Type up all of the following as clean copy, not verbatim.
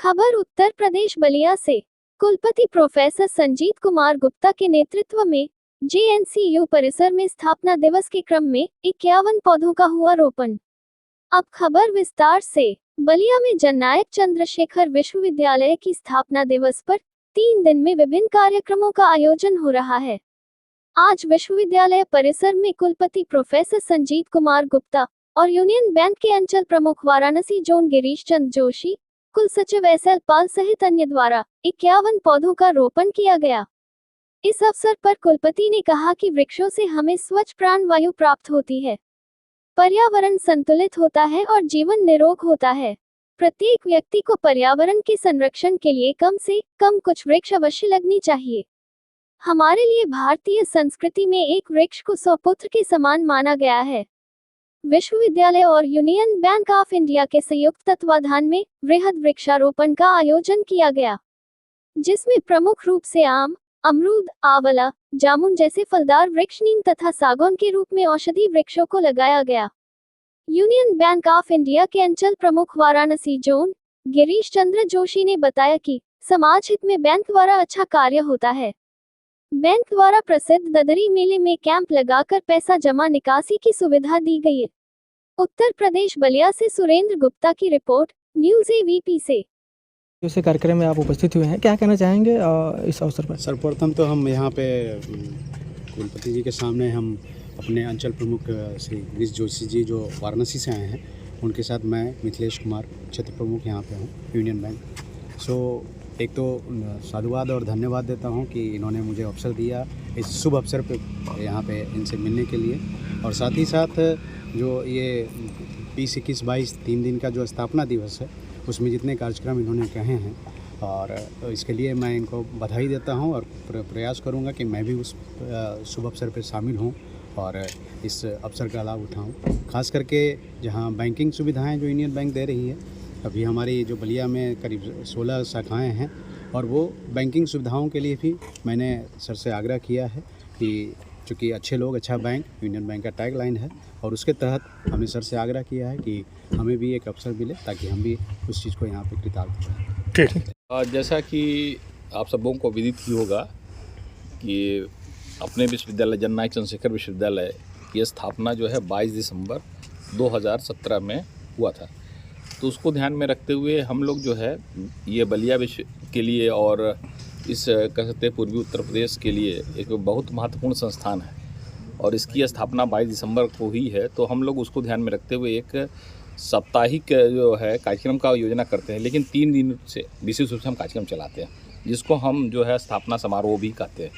खबर उत्तर प्रदेश बलिया से। कुलपति प्रोफेसर संजीत कुमार गुप्ता के नेतृत्व में जेएनसीयू परिसर में स्थापना दिवस के क्रम में 51 पौधों का हुआ रोपण। अब खबर विस्तार से। बलिया में जननायक चंद्रशेखर विश्वविद्यालय की स्थापना दिवस पर 3 दिन में विभिन्न कार्यक्रमों का आयोजन हो रहा है। आज विश्वविद्यालय परिसर में कुलपति प्रोफेसर संजीत कुमार गुप्ता और यूनियन बैंक के अंचल प्रमुख वाराणसी जोन गिरीश चंद्र जोशी, कुल सचिव एसएल पाल सहित अन्य द्वारा 51 पौधों का रोपण किया गया। इस अवसर पर कुलपति ने कहा कि वृक्षों से हमें स्वच्छ प्राण वायु प्राप्त होती है, पर्यावरण संतुलित होता है और जीवन निरोग होता है। प्रत्येक व्यक्ति को पर्यावरण के संरक्षण के लिए कम से कम कुछ वृक्ष अवश्य लगनी चाहिए। हमारे लिए भारतीय संस्कृति में एक वृक्ष को 100 पुत्र के समान माना गया है। विश्वविद्यालय और यूनियन बैंक ऑफ इंडिया के संयुक्त तत्वाधान में वृहद वृक्षारोपण का आयोजन किया गया, जिसमें प्रमुख रूप से आम, अमरूद, आंवला, जामुन जैसे फलदार वृक्ष, नीम तथा सागौन के रूप में औषधि वृक्षों को लगाया गया। यूनियन बैंक ऑफ इंडिया के अंचल प्रमुख वाराणसी जोन गिरीश चंद्र जोशी ने बताया कि समाज हित में बैंक द्वारा अच्छा कार्य होता है। बैंक द्वारा प्रसिद्ध ददरी मेले में कैंप लगाकर पैसा जमा निकासी की सुविधा दी गई है। उत्तर प्रदेश बलिया से सुरेंद्र गुप्ता की रिपोर्ट, न्यूज़ एवीपी से। इस कार्यक्रम में आप उपस्थित हुए हैं, क्या कहना चाहेंगे इस अवसर पर? सर्वप्रथम तो हम यहाँ पे कुलपति जी के सामने हम अपने अंचल प्रमुख श्री गिरीश जोशी जी जो वाराणसी से आए हैं, उनके साथ मैं मिथिलेश कुमार क्षेत्र प्रमुख यहाँ पे हूँ यूनियन बैंक। एक तो साधुवाद और धन्यवाद देता हूँ कि इन्होंने मुझे अवसर दिया इस शुभ अवसर पे यहाँ पे इनसे मिलने के लिए। और साथ ही साथ जो ये 20, 21, 22 3 दिन का जो स्थापना दिवस है, उसमें जितने कार्यक्रम इन्होंने कहे हैं, और इसके लिए मैं इनको बधाई देता हूँ और प्रयास करूँगा कि मैं भी उस शुभ अवसर पर शामिल हूँ और इस अवसर का लाभ उठाऊँ। खास करके जहाँ बैंकिंग सुविधाएँ जो यूनियन बैंक दे रही है, अभी हमारी जो बलिया में करीब 16 शाखाएँ हैं, और वो बैंकिंग सुविधाओं के लिए भी मैंने सर से आग्रह किया है कि चूँकि अच्छे लोग अच्छा बैंक यूनियन बैंक का टैग लाइन है, और उसके तहत हमने सर से आग्रह किया है कि हमें भी एक अवसर मिले ताकि हम भी उस चीज़ को यहाँ पे कृतार्थ करें। ठीक। जैसा कि आप सबों को विदित ही होगा कि अपने विश्वविद्यालय जननायक चंद्रशेखर विश्वविद्यालय की स्थापना जो है 22 दिसंबर 2017 में हुआ था। तो उसको ध्यान में रखते हुए हम लोग जो है ये बलिया विश्व के लिए और इस कह सकते हैं पूर्वी उत्तर प्रदेश के लिए एक बहुत महत्वपूर्ण संस्थान है, और इसकी स्थापना 22 दिसंबर को हुई है। तो हम लोग उसको ध्यान में रखते हुए एक साप्ताहिक जो है कार्यक्रम का योजना करते हैं, लेकिन 3 दिन से विशेष रूप से हम कार्यक्रम चलाते हैं, जिसको हम जो है स्थापना समारोह भी कहते हैं।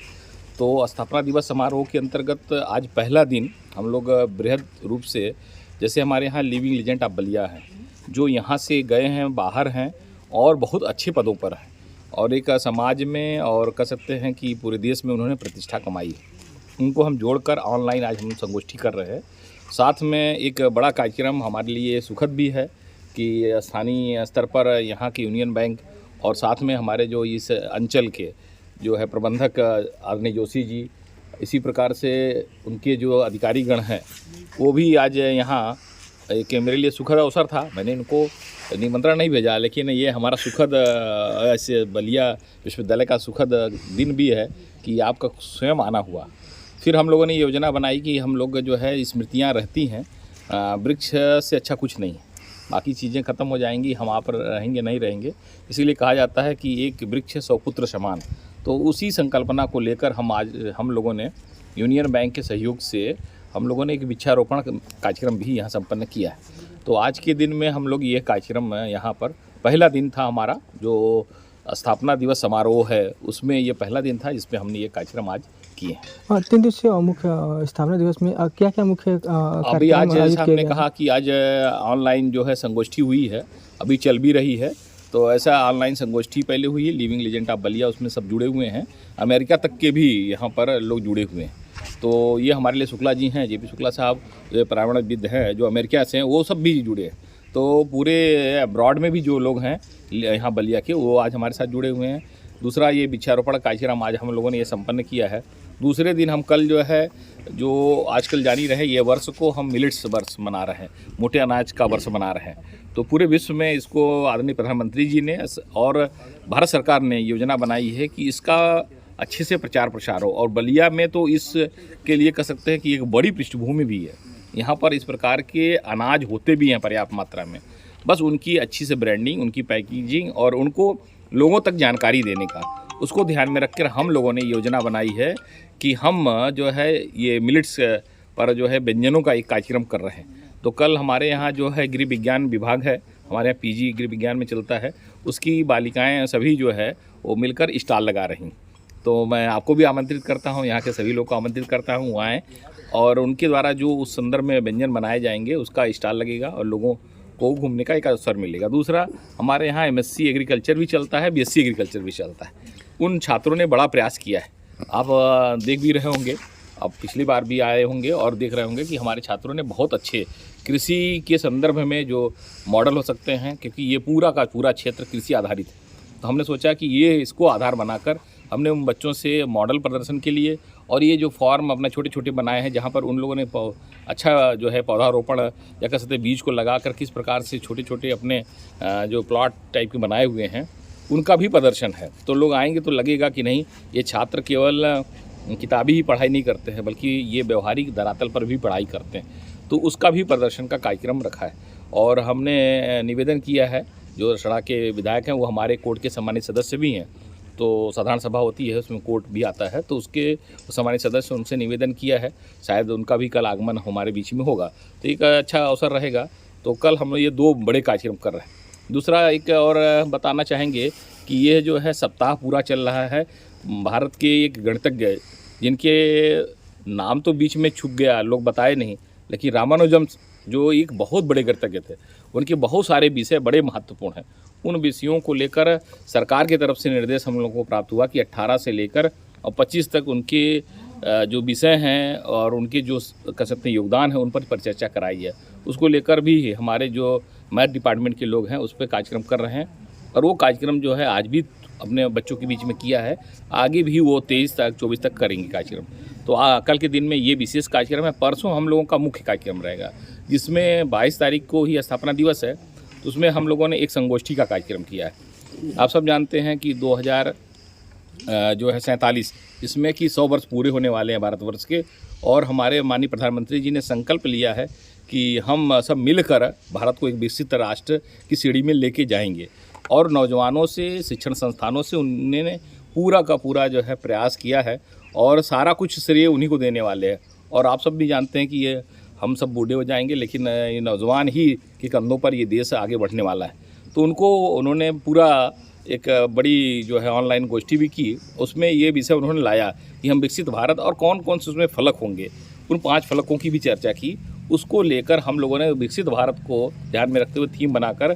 तो स्थापना दिवस समारोह के अंतर्गत आज पहला दिन हम लोग बृहद रूप से, जैसे हमारे यहाँ लिविंग लीजेंड ऑफ बलिया हैं, जो यहाँ से गए हैं, बाहर हैं और बहुत अच्छे पदों पर हैं, और एक समाज में और कह सकते हैं कि पूरे देश में उन्होंने प्रतिष्ठा कमाई है। उनको हम जोड़कर ऑनलाइन आज हम संगोष्ठी कर रहे हैं। साथ में एक बड़ा कार्यक्रम हमारे लिए सुखद भी है कि स्थानीय स्तर पर यहाँ के यूनियन बैंक और साथ में हमारे जो इस अंचल के जो है प्रबंधक आदरणीय जोशी जी, इसी प्रकार से उनके जो अधिकारीगण हैं, वो भी आज यहाँ एक मेरे लिए सुखद अवसर था। मैंने इनको निमंत्रण नहीं भेजा, लेकिन ये हमारा सुखद ऐसे बलिया विश्वविद्यालय का सुखद दिन भी है कि आपका स्वयं आना हुआ। फिर हम लोगों ने योजना बनाई कि हम लोग जो है स्मृतियाँ रहती हैं, वृक्ष से अच्छा कुछ नहीं है, बाकी चीज़ें ख़त्म हो जाएंगी, हम आप रहेंगे नहीं रहेंगे। इसीलिए कहा जाता है कि एक वृक्ष 100 पुत्र समान। तो उसी संकल्पना को लेकर हम लोगों ने यूनियन बैंक के सहयोग से हम लोगों ने एक वृक्षारोपण कार्यक्रम भी यहाँ संपन्न किया है। तो आज के दिन में हम लोग ये कार्यक्रम यहाँ पर पहला दिन था हमारा, जो स्थापना दिवस समारोह है उसमें ये पहला दिन था जिसमें हमने ये कार्यक्रम आज किए हैं। 3 दिवसीय मुख्य स्थापना दिवस में क्या क्या मुख्य अभी आज जैसा हमने कहा कि आज ऑनलाइन जो है संगोष्ठी हुई है, अभी चल भी रही है। तो ऐसा ऑनलाइन संगोष्ठी पहले हुई है, लिविंग लीजेंड ऑफ बलिया, उसमें सब जुड़े हुए हैं, अमेरिका तक के भी यहाँ पर लोग जुड़े हुए हैं। तो ये हमारे लिए शुक्ला जी हैं, जेपी शुक्ला साहब जो पर्यावरणविद हैं, जो अमेरिका से हैं, वो सब भी जुड़े हैं। तो पूरे अब्रॉड में भी जो लोग हैं यहाँ बलिया के, वो आज हमारे साथ जुड़े हुए हैं। दूसरा ये वृक्षारोपण कार्यक्रम आज हम लोगों ने ये संपन्न किया है। दूसरे दिन हम कल जो है जो आजकल जानी रहे, ये वर्ष को हम मिलेट्स वर्ष मना रहे हैं, मोटे अनाज का वर्ष मना रहे हैं। तो पूरे विश्व में इसको आदरणीय प्रधानमंत्री जी ने और भारत सरकार ने योजना बनाई है कि इसका अच्छे से प्रचार प्रसार हो। और बलिया में तो इसके लिए कह सकते हैं कि एक बड़ी पृष्ठभूमि भी है। यहाँ पर इस प्रकार के अनाज होते भी हैं पर्याप्त मात्रा में, बस उनकी अच्छी से ब्रांडिंग, उनकी पैकेजिंग और उनको लोगों तक जानकारी देने का, उसको ध्यान में रखकर हम लोगों ने योजना बनाई है कि हम जो है ये मिलेट्स पर जो है व्यंजनों का एक कार्यक्रम कर रहे हैं। तो कल हमारे यहाँ जो है गृह विज्ञान विभाग है, हमारे यहाँ पीजी गृह विज्ञान में चलता है, उसकी बालिकाएं सभी जो है वो मिलकर स्टॉल लगा रही। तो मैं आपको भी आमंत्रित करता हूँ, यहाँ के सभी लोग को आमंत्रित करता हूँ, वो आएँ और उनके द्वारा जो उस संदर्भ में व्यंजन बनाए जाएंगे उसका स्टॉल लगेगा और लोगों को घूमने का एक अवसर मिलेगा। दूसरा, हमारे यहाँ MSc एग्रीकल्चर भी चलता है, BSc एग्रीकल्चर भी चलता है। उन छात्रों ने बड़ा प्रयास किया है, आप देख भी रहे होंगे, अब पिछली बार भी आए होंगे और देख रहे होंगे कि हमारे छात्रों ने बहुत अच्छे कृषि के संदर्भ में जो मॉडल हो सकते हैं, क्योंकि ये पूरा का पूरा क्षेत्र कृषि आधारित है। तो हमने सोचा कि ये इसको आधार बनाकर हमने उन बच्चों से मॉडल प्रदर्शन के लिए और ये जो फॉर्म अपने छोटे छोटे बनाए हैं, जहाँ पर उन लोगों ने अच्छा जो है पौधारोपण या कह सकते बीज को लगाकर किस प्रकार से छोटे छोटे अपने जो प्लॉट टाइप के बनाए हुए हैं, उनका भी प्रदर्शन है। तो लोग आएंगे तो लगेगा कि नहीं, ये छात्र केवल किताबी ही पढ़ाई नहीं करते हैं, बल्कि ये व्यवहारिक धरातल पर भी पढ़ाई करते हैं। तो उसका भी प्रदर्शन का कार्यक्रम रखा है। और हमने निवेदन किया है, जो सड़ा के विधायक हैं वो हमारे कोर्ट के सम्मानित सदस्य भी हैं, तो साधारण सभा होती है उसमें कोर्ट भी आता है, तो उसके सम्मानित सदस्य उनसे निवेदन किया है, शायद उनका भी कल आगमन हमारे बीच में होगा, तो एक अच्छा अवसर रहेगा। तो कल हम ये 2 बड़े कार्यक्रम कर रहे हैं। दूसरा एक और बताना चाहेंगे कि ये जो है सप्ताह पूरा चल रहा है भारत के एक गणितज्ञ, जिनके नाम तो बीच में छुप गया, लोग बताए नहीं, लेकिन रामानुजम जो एक बहुत बड़े गणितज्ञ थे, उनके बहुत सारे विषय बड़े महत्वपूर्ण हैं। उन विषयों को लेकर सरकार की तरफ से निर्देश हम लोगों को प्राप्त हुआ कि 18 से लेकर और 25 तक उनके जो विषय हैं और उनके जो कह सकते हैं योगदान है, उन पर चर्चा कराई है। उसको लेकर भी हमारे जो मैथ डिपार्टमेंट के लोग हैं उस पर कार्यक्रम कर रहे हैं। और वो कार्यक्रम जो है आज भी अपने बच्चों के बीच में किया है, आगे भी वो 23 तक 24 तक करेंगे कार्यक्रम। तो कल के दिन में ये विशेष कार्यक्रम है। परसों हम लोगों का मुख्य कार्यक्रम रहेगा, जिसमें 22 तारीख को ही स्थापना दिवस है, तो उसमें हम लोगों ने एक संगोष्ठी का कार्यक्रम किया है। आप सब जानते हैं कि 2047 इसमें कि 100 वर्ष पूरे होने वाले हैं भारतवर्ष के, और हमारे माननीय प्रधानमंत्री जी ने संकल्प लिया है कि हम सब मिलकर भारत को एक विकसित राष्ट्र की सीढ़ी में लेके जाएंगे। और नौजवानों से, शिक्षण संस्थानों से उन्होंने पूरा का पूरा जो है प्रयास किया है, और सारा कुछ श्रेय उन्हीं को देने वाले हैं। और आप सब भी जानते हैं कि ये हम सब बूढ़े हो जाएंगे, लेकिन ये नौजवान ही के कंधों पर ये देश आगे बढ़ने वाला है। तो उन्होंने पूरा एक बड़ी जो है ऑनलाइन गोष्ठी भी की, उसमें ये विषय उन्होंने लाया कि हम विकसित भारत और कौन कौन से उसमें फलक होंगे, उन 5 फलकों की भी चर्चा की। उसको लेकर हम लोगों ने विकसित भारत को ध्यान में रखते हुए थीम बनाकर,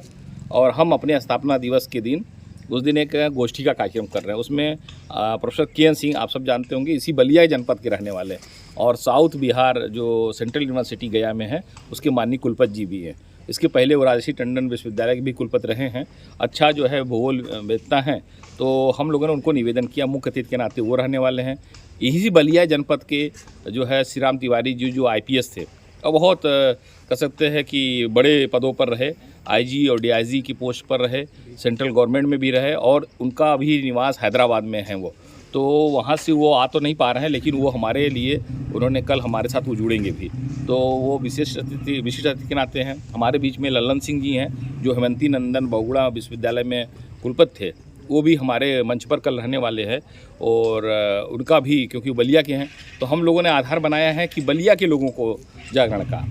और हम अपने स्थापना दिवस के दिन उस दिन एक गोष्ठी का कार्यक्रम कर रहे हैं। उसमें प्रोफेसर KN सिंह, आप सब जानते होंगे, इसी बलिया जनपद के रहने वाले, और साउथ बिहार जो सेंट्रल यूनिवर्सिटी गया में है उसके माननीय कुलपति जी भी हैं। इसके पहले वो राजर्षि टंडन विश्वविद्यालय के भी कुलपति रहे हैं, अच्छा जो है भूगोल वेत्ता हैं। तो हम लोगों ने उनको निवेदन किया, मुख्य अतिथि के नाते वो रहने वाले हैं। यही बलिया जनपद के जो है श्री राम तिवारी जी, जो IPS थे और बहुत कह सकते हैं कि बड़े पदों पर रहे, IG और DIG की पोस्ट पर रहे, सेंट्रल गवर्नमेंट में भी रहे, और उनका अभी निवास हैदराबाद में है वो। तो वहाँ से वो आ तो नहीं पा रहे हैं, लेकिन वो हमारे लिए उन्होंने कल हमारे साथ वो जुड़ेंगे भी। तो वो विशिष्ट अतिथि के नाते हैं। हमारे बीच में लल्लन सिंह जी हैं, जो हेमंती नंदन बहुगुणा विश्वविद्यालय में कुलपति थे, वो भी हमारे मंच पर कल रहने वाले हैं। और उनका भी, क्योंकि बलिया के हैं, तो हम लोगों ने आधार बनाया है कि बलिया के लोगों को जागरण का,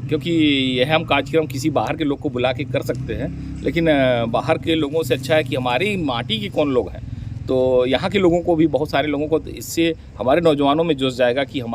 क्योंकि यह हम कार्यक्रम किसी बाहर के लोग को बुला के कर सकते हैं, लेकिन बाहर के लोगों से अच्छा है कि हमारी माटी के कौन लोग हैं। तो यहाँ के लोगों को भी, बहुत सारे लोगों को इससे हमारे नौजवानों में जोश जाएगा कि हम